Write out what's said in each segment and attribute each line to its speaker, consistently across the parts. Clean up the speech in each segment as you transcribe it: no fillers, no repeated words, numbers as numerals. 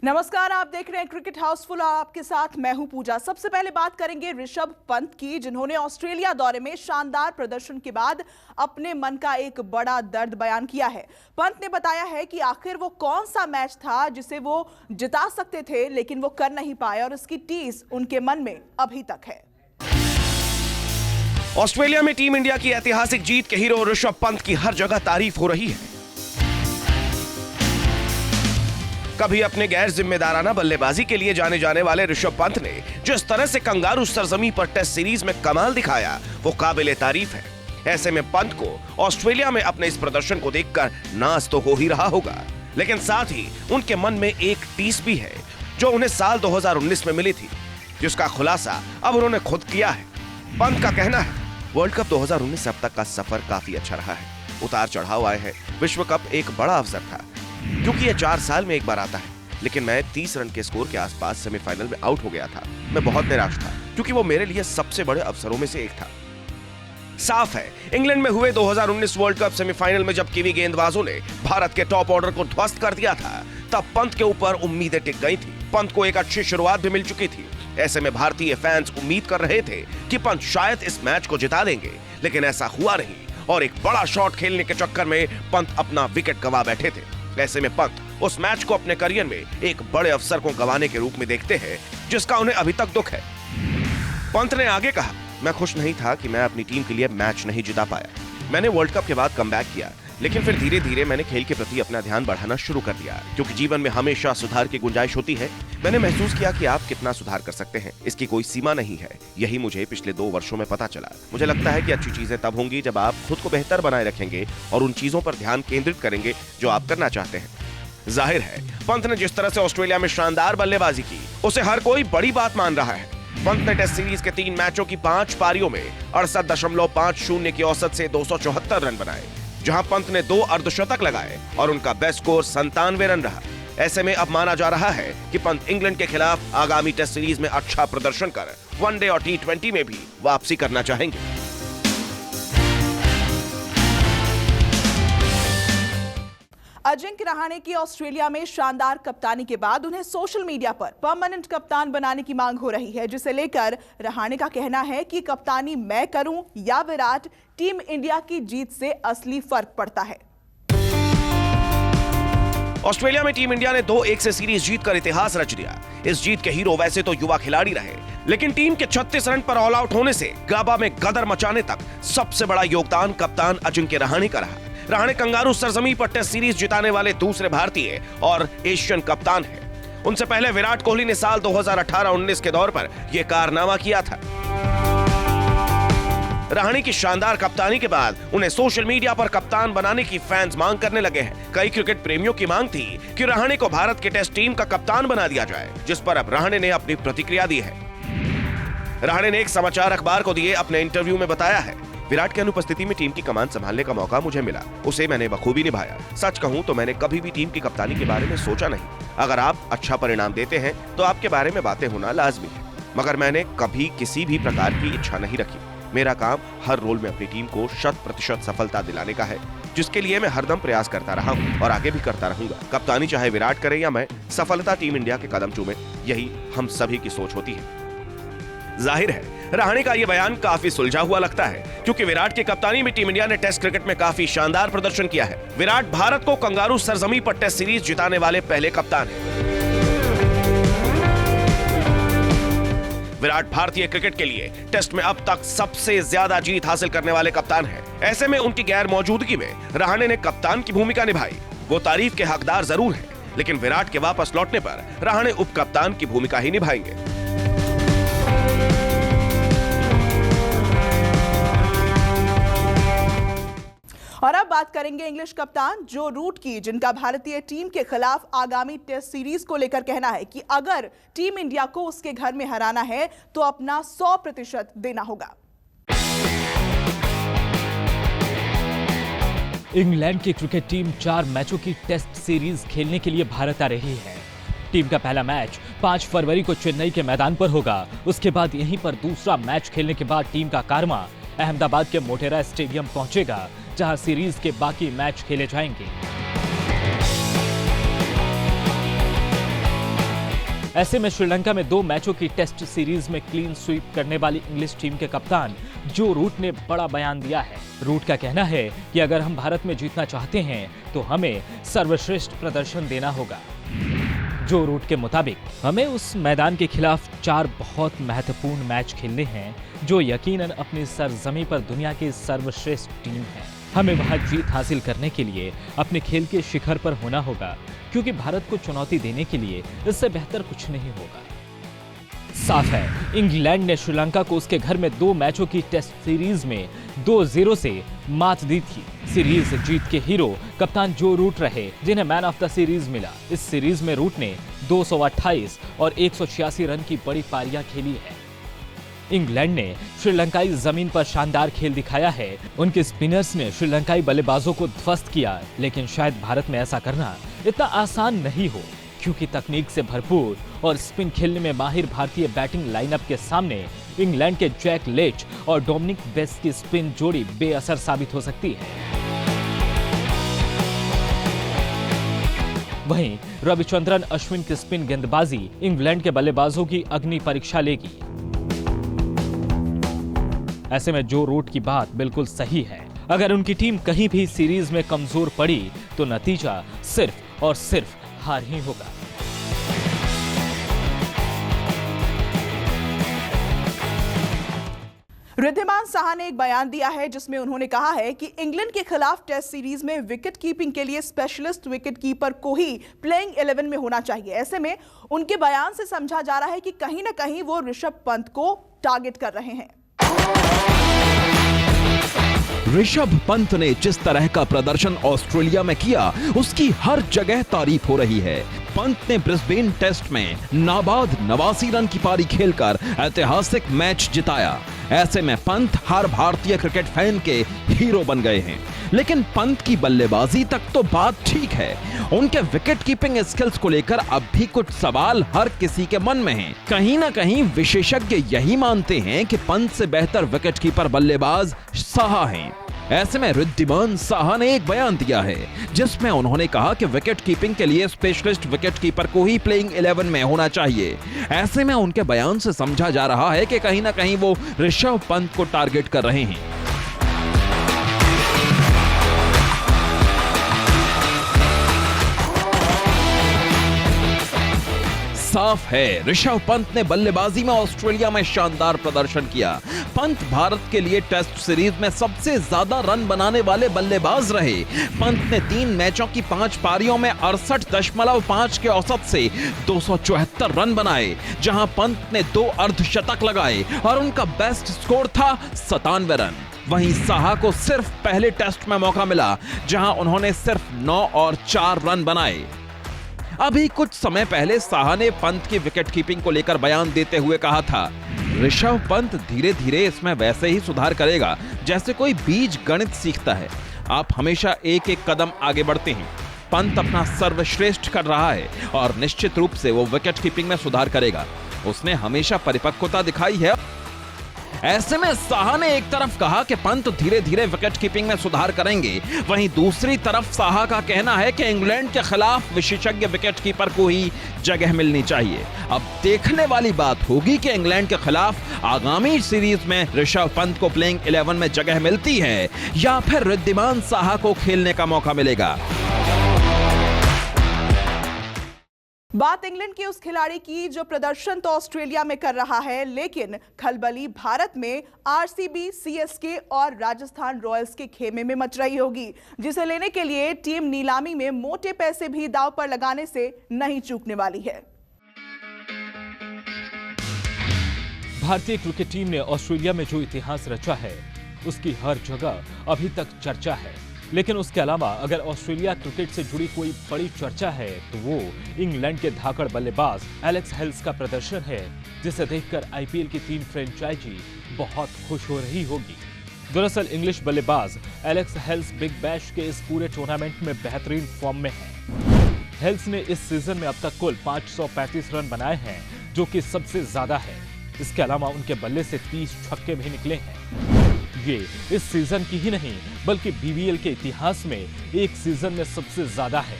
Speaker 1: नमस्कार, आप देख रहे हैं क्रिकेट हाउसफुल और आपके साथ मैं हूं पूजा। सबसे पहले बात करेंगे ऋषभ पंत की, जिन्होंने ऑस्ट्रेलिया दौरे में शानदार प्रदर्शन के बाद अपने मन का एक बड़ा दर्द बयान किया है। पंत ने बताया है कि आखिर वो कौन सा मैच था जिसे वो जिता सकते थे लेकिन वो कर नहीं पाए और इसकी टीस उनके मन में अभी तक है।
Speaker 2: ऑस्ट्रेलिया में टीम इंडिया की ऐतिहासिक जीत के हीरो ऋषभ पंत की हर जगह तारीफ हो रही है। कभी अपने गैर जिम्मेदाराना बल्लेबाजी के लिए जाने जाने वाले ऋषभ पंत ने जिस तरह से कंगारू सरजमी पर टेस्ट सीरीज में कमाल दिखाया, वो काबिले तारीफ है। ऐसे में पंत को ऑस्ट्रेलिया में अपने इस प्रदर्शन को देखकर नाज तो हो ही रहा होगा, लेकिन साथ ही उनके मन में एक टीस भी है जो उन्हें साल 2019 में मिली थी, जिसका खुलासा अब उन्होंने खुद किया है। पंत का कहना है, वर्ल्ड कप 2019 से अब तक का सफर काफी अच्छा रहा है। उतार चढ़ाव आए हैं। विश्व कप एक बड़ा अवसर था क्योंकि ये 4 साल में एक बार आता है, लेकिन मैं 30 रन के स्कोर के आसपास सेमीफाइनल में आउट हो गया था। मैं बहुत निराश था क्योंकि वो मेरे लिए सबसे बड़े अवसरों में से एक था। साफ है, इंग्लैंड में हुए 2019 वर्ल्ड कप सेमीफाइनल में जब कीवी गेंदबाजों ने भारत के टॉप ऑर्डर को ध्वस्त कर दिया था, तब पंत के ऊपर उम्मीदें टिक गई थी। पंत को एक अच्छी शुरुआत भी मिल चुकी थी। ऐसे में भारतीय फैंस उम्मीद कर रहे थे कि पंत शायद इस मैच को जिता देंगे, लेकिन ऐसा हुआ नहीं और एक बड़ा शॉट खेलने के चक्कर में पंत अपना विकेट गंवा बैठे थे। ऐसे में पंत उस मैच को अपने करियर में एक बड़े अवसर को गंवाने के रूप में देखते हैं, जिसका उन्हें अभी तक दुख है। पंत ने आगे कहा, मैं खुश नहीं था कि मैं अपनी टीम के लिए मैच नहीं जिता पाया। मैंने वर्ल्ड कप के बाद कमबैक किया, लेकिन फिर धीरे धीरे मैंने खेल के प्रति अपना ध्यान बढ़ाना शुरू कर दिया, क्योंकि जीवन में हमेशा सुधार की गुंजाइश होती है। मैंने महसूस किया कि आप कितना सुधार कर सकते हैं, इसकी कोई सीमा नहीं है। यही मुझे पिछले 2 वर्षों में पता चला। मुझे लगता है कि अच्छी चीजें तब होंगी जब आप खुद को बेहतर बनाए रखेंगे और उन चीजों पर ध्यान केंद्रित करेंगे जो आप करना चाहते हैं। जाहिर है, पंत ने जिस तरह से ऑस्ट्रेलिया में शानदार बल्लेबाजी की, उसे हर कोई बड़ी बात मान रहा है। पंत ने टेस्ट सीरीज के 3 मैचों की 5 पारियों में 68.50 की औसत से 274 रन बनाए, जहां पंत ने 2 अर्धशतक लगाए और उनका बेस्ट स्कोर 97 रन रहा। ऐसे में अब माना जा रहा है कि पंत इंग्लैंड के खिलाफ आगामी टेस्ट सीरीज में अच्छा प्रदर्शन कर वनडे और T20 में भी वापसी करना चाहेंगे।
Speaker 1: अजिंक्य रहाणे की ऑस्ट्रेलिया में शानदार कप्तानी के बाद उन्हें सोशल मीडिया पर परमानेंट कप्तान बनाने की मांग हो रही है, जिसे लेकर रहाणे का कहना है कि कप्तानी मैं करूं या विराट, टीम इंडिया की जीत से असली फर्क पड़ता है।
Speaker 2: ऑस्ट्रेलिया में टीम इंडिया ने 2-1 से सीरीज जीतकर इतिहास रच दिया। इस जीत के हीरो वैसे तो युवा खिलाड़ी रहे, लेकिन टीम के 36 रन पर ऑल आउट होने से गाबा में गदर मचाने तक सबसे बड़ा योगदान कप्तान अजिंक्य रहाणे का रहा। रहाणे कंगारू सरजमी पर टेस्ट सीरीज जिताने वाले दूसरे भारतीय और एशियन कप्तान हैं। उनसे पहले विराट कोहली ने साल 2018-19 के दौर पर यह कारनामा किया था। रहाणे की शानदार कप्तानी के बाद उन्हें सोशल मीडिया पर कप्तान बनाने की फैंस मांग करने लगे हैं। कई क्रिकेट प्रेमियों की मांग थी कि रहाणे को भारत के टेस्ट टीम का कप्तान बना दिया जाए, जिस पर अब रहाणे ने अपनी प्रतिक्रिया दी है। रहाणे ने एक समाचार अखबार को दिए अपने इंटरव्यू में बताया है, विराट की अनुपस्थिति में टीम की कमान संभालने का मौका मुझे मिला, उसे मैंने बखूबी निभाया। सच कहूं तो मैंने कभी भी टीम की कप्तानी के बारे में सोचा नहीं। अगर आप अच्छा परिणाम देते हैं तो आपके बारे में बातें होना लाजमी है, मगर मैंने कभी किसी भी प्रकार की इच्छा नहीं रखी। मेरा काम हर रोल में अपनी टीम को 100% सफलता दिलाने का है, जिसके लिए मैं हरदम प्रयास करता रहा हूं और आगे भी करता रहूंगा। कप्तानी चाहे विराट करे या मैं, सफलता टीम इंडिया के कदम चूमे, यही हम सभी की सोच होती है। जाहिर है, रहाणे का यह बयान काफी सुलझा हुआ लगता है, क्योंकि विराट की कप्तानी में टीम इंडिया ने टेस्ट क्रिकेट में काफी शानदार प्रदर्शन किया है। विराट भारत को कंगारू सरजमी पर टेस्ट सीरीज जिताने वाले पहले कप्तान हैं। विराट भारतीय क्रिकेट के लिए टेस्ट में अब तक सबसे ज्यादा जीत हासिल करने वाले कप्तान हैं। ऐसे में उनकी गैर मौजूदगी में रहाणे ने कप्तान की भूमिका निभाई। वो तारीफ के हकदार जरूर हैं, लेकिन विराट के वापस लौटने पर रहाणे उप कप्तान की भूमिका ही निभाएंगे।
Speaker 1: और अब बात करेंगे इंग्लिश कप्तान जो रूट की, जिनका भारतीय टीम के खिलाफ आगामी टेस्ट सीरीज को लेकर कहना है कि अगर टीम इंडिया को उसके घर में हराना है तो अपना 100% देना होगा।
Speaker 3: इंग्लैंड की क्रिकेट टीम 4 मैचों की टेस्ट सीरीज खेलने के लिए भारत आ रही है। टीम का पहला मैच 5 फरवरी को चेन्नई के मैदान पर होगा। उसके बाद यहीं पर दूसरा मैच खेलने के बाद टीम का कारवां अहमदाबाद के मोटेरा स्टेडियम पहुंचेगा, जहां सीरीज के बाकी मैच खेले जाएंगे। ऐसे में श्रीलंका में 2 मैचों की टेस्ट सीरीज में क्लीन स्वीप करने वाली इंग्लिश टीम के कप्तान जो रूट ने बड़ा बयान दिया है। रूट का कहना है कि अगर हम भारत में जीतना चाहते हैं तो हमें सर्वश्रेष्ठ प्रदर्शन देना होगा। जो रूट के मुताबिक हमें उस मैदान के खिलाफ 4 बहुत महत्वपूर्ण मैच खेलने हैं जो यकीनन अपनी सरजमी पर दुनिया की सर्वश्रेष्ठ टीम है। हमें वहां जीत हासिल करने के लिए अपने खेल के शिखर पर होना होगा, क्योंकि भारत को चुनौती देने के लिए इससे बेहतर कुछ नहीं होगा। साफ है, इंग्लैंड ने श्रीलंका को उसके घर में 2 मैचों की टेस्ट सीरीज में 2-0 से मात दी थी। सीरीज जीत के हीरो कप्तान जो रूट रहे, जिन्हें मैन ऑफ द सीरीज मिला। इस सीरीज में रूट ने 228 और 186 रन की बड़ी पारियां खेली है। इंग्लैंड ने श्रीलंकाई जमीन पर शानदार खेल दिखाया है। उनके स्पिनर्स ने श्रीलंकाई बल्लेबाजों को ध्वस्त किया, लेकिन शायद भारत में ऐसा करना इतना आसान नहीं हो, क्योंकि तकनीक से भरपूर और स्पिन खेलने में माहिर भारतीय बैटिंग लाइनअप के सामने इंग्लैंड के जैक लेच और डोमिनिक बेस्ट की स्पिन जोड़ी बेअसर साबित हो सकती है। वहीं रविचंद्रन अश्विन की स्पिन गेंदबाजी इंग्लैंड के बल्लेबाजों की अग्नि परीक्षा लेगी। ऐसे में जो रूट की बात बिल्कुल सही है। अगर उनकी टीम कहीं भी सीरीज में कमजोर पड़ी तो नतीजा सिर्फ और सिर्फ हार ही होगा।
Speaker 1: रिद्धिमान साहा ने एक बयान दिया है जिसमें उन्होंने कहा है कि इंग्लैंड के खिलाफ टेस्ट सीरीज में विकेट कीपिंग के लिए स्पेशलिस्ट विकेट कीपर को ही प्लेइंग 11 में होना चाहिए। ऐसे में उनके बयान से समझा जा रहा है कि कहीं ना कहीं वो ऋषभ पंत को टारगेट कर रहे हैं।
Speaker 4: ऋषभ पंत ने जिस तरह का प्रदर्शन ऑस्ट्रेलिया में किया, उसकी हर जगह तारीफ हो रही है। पंत ने ब्रिस्बेन टेस्ट में नाबाद 89 रन की पारी खेलकर ऐतिहासिक मैच जिताया। ऐसे में पंत हर भारतीय क्रिकेट फैन के हीरो बन गए हैं। लेकिन पंत की बल्लेबाजी तक तो बात ठीक है, उनके विकेट कीपिंग स्किल्स को लेकर अब भी कुछ सवाल हर किसी के मन में हैं। कहीं ना कहीं विशेषज्ञ यही मानते हैं कि पंत से बेहतर विकेट कीपर बल्लेबाज साहा हैं। ऐसे में रिद्धिमान साहा ने एक बयान दिया है जिसमें उन्होंने कहा कि विकेट कीपिंग के लिए स्पेशलिस्ट विकेट कीपर को ही प्लेइंग 11 में होना चाहिए। ऐसे में उनके बयान से समझा जा रहा है कि कहीं ना कहीं वो ऋषभ पंत को टारगेट कर रहे हैं। साफ है, ऋषभ पंत ने बल्लेबाजी में ऑस्ट्रेलिया में शानदार प्रदर्शन किया। पंत भारत के लिए टेस्ट सीरीज में सबसे ज्यादा रन बनाने वाले बल्लेबाज रहे। पंत ने 3 मैचों की 5 पारियों में 68.5 के औसत से 274 रन बनाए, जहां पंत ने 2 अर्धशतक लगाए और उनका बेस्ट स्कोर था 97 रन। वहीं साहा को सिर्फ पहले टेस्ट में मौका मिला, जहां उन्होंने सिर्फ 9 और 4 रन बनाए। अभी कुछ समय पहले साहा ने पंत की विकेट कीपिंग को लेकर बयान देते हुए कहा था, ऋषभ पंत धीरे धीरे इसमें वैसे ही सुधार करेगा जैसे कोई बीज गणित सीखता है। आप हमेशा एक एक कदम आगे बढ़ते हैं। पंत अपना सर्वश्रेष्ठ कर रहा है और निश्चित रूप से वो विकेट कीपिंग में सुधार करेगा। उसने हमेशा परिपक्वता दिखाई है। ऐसे में साहा ने एक तरफ कहा कि पंत धीरे धीरे विकेट कीपिंग में सुधार करेंगे, वहीं दूसरी तरफ साहा का कहना है कि इंग्लैंड के खिलाफ विशेषज्ञ विकेट कीपर को ही जगह मिलनी चाहिए। अब देखने वाली बात होगी कि इंग्लैंड के खिलाफ आगामी सीरीज में ऋषभ पंत को प्लेइंग 11 में जगह मिलती है या फिर रिद्धिमान साहा को खेलने का मौका मिलेगा।
Speaker 1: बात इंग्लैंड के उस खिलाड़ी की जो प्रदर्शन तो ऑस्ट्रेलिया में कर रहा है, लेकिन खलबली भारत में आरसीबी, सीएसके और राजस्थान रॉयल्स के खेमे में मच रही होगी, जिसे लेने के लिए टीम नीलामी में मोटे पैसे भी दांव पर लगाने से नहीं चूकने वाली है।
Speaker 3: भारतीय क्रिकेट टीम ने ऑस्ट्रेलिया में जो इतिहास रचा है, उसकी हर जगह अभी तक चर्चा है। लेकिन उसके अलावा अगर ऑस्ट्रेलिया क्रिकेट से जुड़ी कोई बड़ी चर्चा है तो वो इंग्लैंड के धाकड़ बल्लेबाज एलेक्स हेल्स का प्रदर्शन है, जिसे देखकर आईपीएल की टीम फ्रेंचाइजी बहुत खुश हो रही होगी। दरअसल इंग्लिश बल्लेबाज एलेक्स हेल्स बिग बैश के इस पूरे टूर्नामेंट में बेहतरीन फॉर्म में है। हेल्स ने इस सीजन में अब तक कुल 535 रन बनाए हैं, जो कि सबसे ज्यादा है। इसके अलावा उनके बल्ले से 30 छक्के भी निकले हैं। ये इस सीजन की ही नहीं बल्कि बीबीएल के इतिहास में एक सीजन में सबसे ज्यादा है।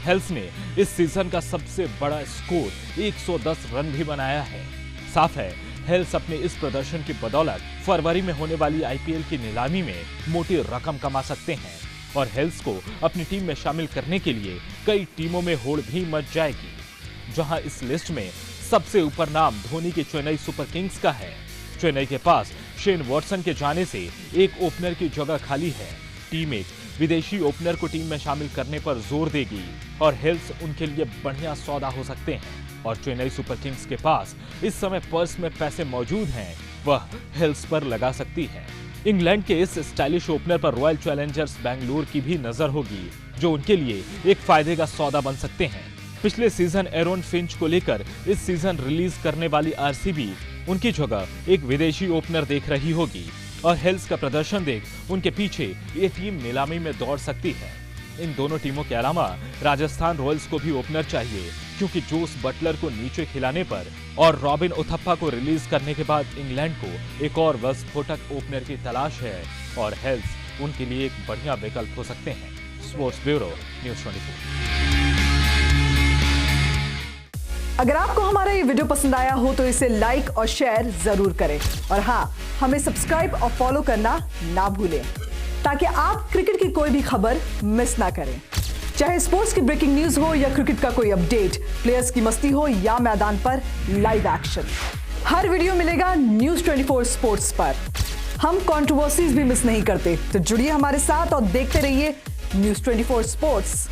Speaker 3: हेल्स ने इस सीजन का सबसे बड़ा स्कोर 110 रन भी बनाया है। साफ है, हेल्स अपने इस प्रदर्शन की बदौलत फरवरी में होने वाली आईपीएल की नीलामी में मोटी रकम कमा सकते हैं और हेल्स को अपनी टीम में शामिल करने के लिए कई टीमों में होड़ भी मच जाएगी। जहां इस लिस्ट में सबसे ऊपर नाम धोनी के चेन्नई सुपर किंग्स का है। चेन्नई के पास शेन वॉटसन के जाने से एक ओपनर की जगह खाली है। टीम एक विदेशी ओपनर को टीम में शामिल करने पर जोर देगी और हेल्स उनके लिए बढ़िया सौदा हो सकते हैं। और चेन्नई सुपर किंग्स के पास इस समय पर्स में पैसे मौजूद हैं, वह हेल्स पर लगा सकती है। इंग्लैंड के इस स्टाइलिश ओपनर पर रॉयल चैलेंजर्स बैंगलोर की भी नजर होगी, जो उनके लिए एक फायदे का सौदा बन सकते हैं। पिछले सीजन एरोन फिंच को लेकर इस सीजन रिलीज करने वाली आरसीबी उनकी जगह एक विदेशी ओपनर देख रही होगी और हेल्स का प्रदर्शन देख उनके पीछे ये टीम नीलामी में दौड़ सकती है। इन दोनों टीमों के अलावा राजस्थान रॉयल्स को भी ओपनर चाहिए, क्योंकि जोस बटलर को नीचे खिलाने पर और रॉबिन उथप्पा को रिलीज करने के बाद इंग्लैंड को एक और विस्फोटक ओपनर की तलाश है और हेल्स उनके लिए एक बढ़िया विकल्प हो सकते हैं। Sports bureau, news 24।
Speaker 1: अगर आपको हमारा ये वीडियो पसंद आया हो तो इसे लाइक और शेयर जरूर करें और हाँ, हमें सब्सक्राइब और फॉलो करना ना भूलें ताकि आप क्रिकेट की कोई भी खबर मिस ना करें। चाहे स्पोर्ट्स की ब्रेकिंग न्यूज हो या क्रिकेट का कोई अपडेट, प्लेयर्स की मस्ती हो या मैदान पर लाइव एक्शन, हर वीडियो मिलेगा न्यूज़ 24 स्पोर्ट्स पर। हम कंट्रोवर्सीज भी मिस नहीं करते, तो जुड़िए हमारे साथ और देखते रहिए न्यूज़ 24 स्पोर्ट्स।